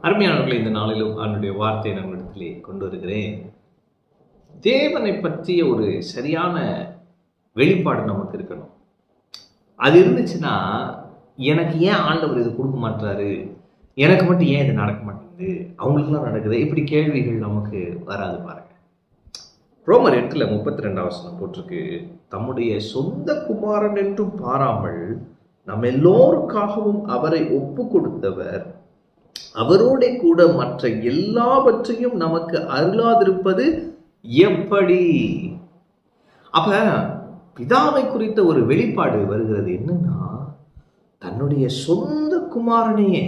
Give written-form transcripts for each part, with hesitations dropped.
அருமையானவர்களை, இந்த நாளிலும் அவனுடைய வார்த்தையை நம்மிடத்திலே கொண்டு வருகிறேன். தேவனை பற்றிய ஒரு சரியான வெளிப்பாடு நமக்கு இருக்கணும். அது இருந்துச்சுன்னா, எனக்கு ஏன் ஆண்டவர் இது கொடுக்க மாட்டாரு, எனக்கு மட்டும் ஏன் இது நடக்க மாட்டேங்குது, அவங்களுக்குலாம் நடக்குது, இப்படி கேள்விகள் நமக்கு வராது பாருங்க. ரோமர் 8:32 போட்டிருக்கு, தம்முடைய சொந்த குமாரன் என்றும் பாராமல் நம்ம எல்லோருக்காகவும் அவரை ஒப்பு கொடுத்தவர் அவரோட கூட மற்ற எல்லாவற்றையும் நமக்கு அருளாதிருப்பது எப்படி? அப்ப பிதாவை குறித்த ஒரு வெளிப்பாடு வருகிறது. என்னன்னா, தன்னுடைய சொந்த குமாரனையே,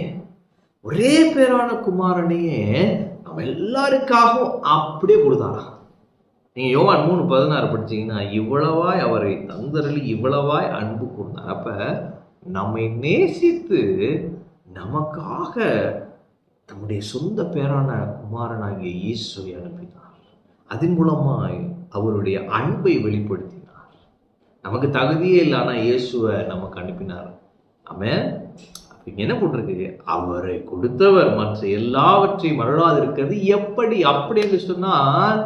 ஒரே பேரான குமாரனையே நம்ம எல்லாருக்காகவும் அப்படியே கொடுத்தாரா. நீங்க யோவான் 3:16 படிச்சீங்கன்னா, இவ்வளவாய் அவரை தந்தரளி இவ்வளவாய் அன்பு கூர்ந்தார். அப்ப நம்மை நேசித்து நமக்காக தம்முடைய சொந்த பேரான குமாரனாகிய இயேசுவை அனுப்பினார். அதன் மூலமாய் அவருடைய அன்பை வெளிப்படுத்தினார். நமக்கு தகுதியே இல்லை, ஆனால் இயேசுவை நமக்கு அனுப்பினார். ஆமென். என்ன போட்டிருக்கு? அவரை கொடுத்தவர் மற்ற எல்லாவற்றையும் அருளாதிருக்கிறது எப்படி? அப்படி என்று சொன்னால்,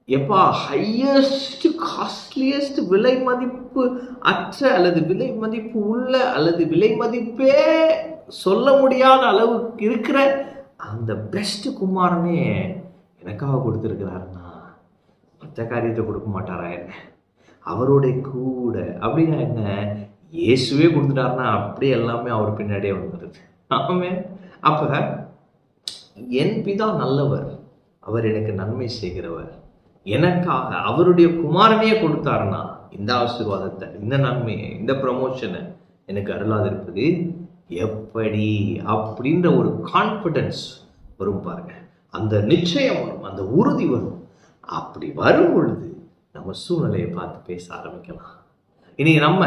எப்பா ஹையஸ்ட் காஸ்ட்லியஸ்ட் விலை மதிப்பு அற்ற அல்லது விலை மதிப்பு உள்ள அல்லது விலை மதிப்பே சொல்ல முடியாத அளவுக்கு இருக்கிற அந்த பெஸ்ட் குமாரனே எனக்காக கொடுத்துருக்கிறாருன்னா, மற்ற காரியத்தை கொடுக்க மாட்டாரா என்ன? அவரோட கூட அப்படின்னா என்ன? இயேசுவே கொடுத்துட்டாருன்னா அப்படியே எல்லாமே அவர் பின்னாடியே வந்துடுது. ஆமென். அப்ப என் பிதா நல்லவர், அவர் எனக்கு நன்மை செய்கிறவர், எனக்காக அவருடைய குமாரனையே கொடுத்தாருன்னா இந்த ஆசீர்வாதத்தை, இந்த நன்மையை, இந்த ப்ரமோஷனை எனக்கு அருளாதிருப்பது எப்படி? அப்படின்ற ஒரு கான்ஃபிடன்ஸ் வரும் பாருங்க. அந்த நிச்சயம் வரும், அந்த உறுதி வரும். அப்படி வரும் பொழுது நம்ம சூழ்நிலையை பார்த்து பேச ஆரம்பிக்கலாம். இன்னைக்கு நம்ம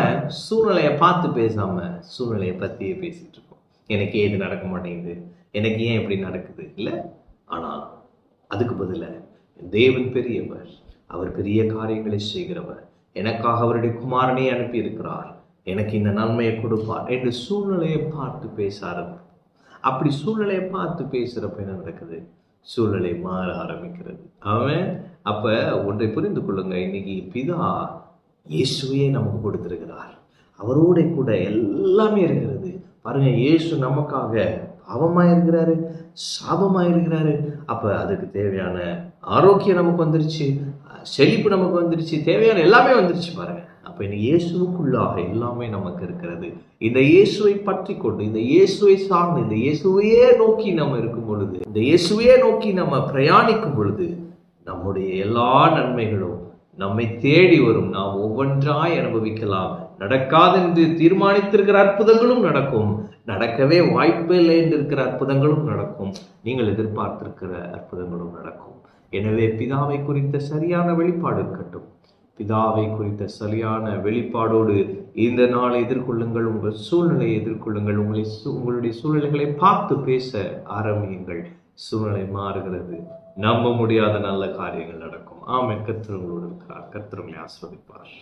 சூழ்நிலையை பார்த்து பேசாம சூழ்நிலையை பற்றியே பேசிட்டு இருக்கோம். எனக்கு ஏன் இது நடக்க மாட்டேங்குது, எனக்கு ஏன் இப்படி நடக்குது இல்லை. ஆனால் அதுக்கு பதிலாக தேவன் பெரியவர், அவர் பெரிய காரியங்களை செய்கிறவர், எனக்காக அவருடைய குமாரனை அனுப்பி இருக்கிறார், எனக்கு இந்த நன்மையை கொடுப்பார் என்று சூழ்நிலையை பார்த்து பேச ஆரம்பிப்போம். அப்படி சூழ்நிலையை பார்த்து பேசுறப்ப என்ன நடக்குது? சூழ்நிலை மாற ஆரம்பிக்கிறது. அவன் அப்ப ஒன்றை புரிந்து கொள்ளுங்க, இன்னைக்கு பிதா இயேசுவையே நமக்கு கொடுத்திருக்கிறார். அவரோட கூட எல்லாமே இருக்கிறது பாருங்க. இயேசு நமக்காக பாவமாக இருக்கிறாரு, சாபமாக இருக்கிறாரு. அப்போ அதுக்கு தேவையான ஆரோக்கியம் நமக்கு வந்துருச்சு, செழிப்பு நமக்கு வந்துருச்சு, தேவையான எல்லாமே வந்துருச்சு பாருங்க. அப்போ இந்த இயேசுக்குள்ளாக எல்லாமே நமக்கு இருக்கிறது. இந்த இயேசுவை பற்றி கொண்டு, இந்த இயேசுவை சார்ந்து, இந்த இயேசுவையே நோக்கி நம்ம இருக்கும் பொழுது, இந்த இயேசுவையே நோக்கி நம்ம பிரயாணிக்கும் பொழுது நம்முடைய எல்லா நன்மைகளும் நம்மை தேடி வரும். நாம் ஒவ்வொன்றாய் அனுபவிக்கலாம். நடக்காதென்று தீர்மானித்திருக்கிற அற்புதங்களும் நடக்கும், நடக்கவே வாய்ப்பில்லை என்று இருக்கிற அற்புதங்களும் நடக்கும், நீங்கள் எதிர்பார்த்திருக்கிற அற்புதங்களும் நடக்கும். எனவே பிதாவை குறித்த சரியான வெளிப்பாடு இருக்கட்டும். பிதாவை குறித்த சரியான வெளிப்பாடோடு இந்த நாளை எதிர்கொள்ளுங்கள். உங்கள் சூழ்நிலையை எதிர்கொள்ளுங்கள். உங்களுடைய சூழ்நிலைகளை பார்த்து பேச ஆரம்பியுங்கள். சூழ்நிலை மாறுகிறது, நம்ப முடியாத நல்ல காரியங்கள் நடக்கும். ஆமென். கர்த்தர் உங்களோடு இருக்கிறார். கர்த்தர் உங்களை ஆசீர்வதிப்பார்.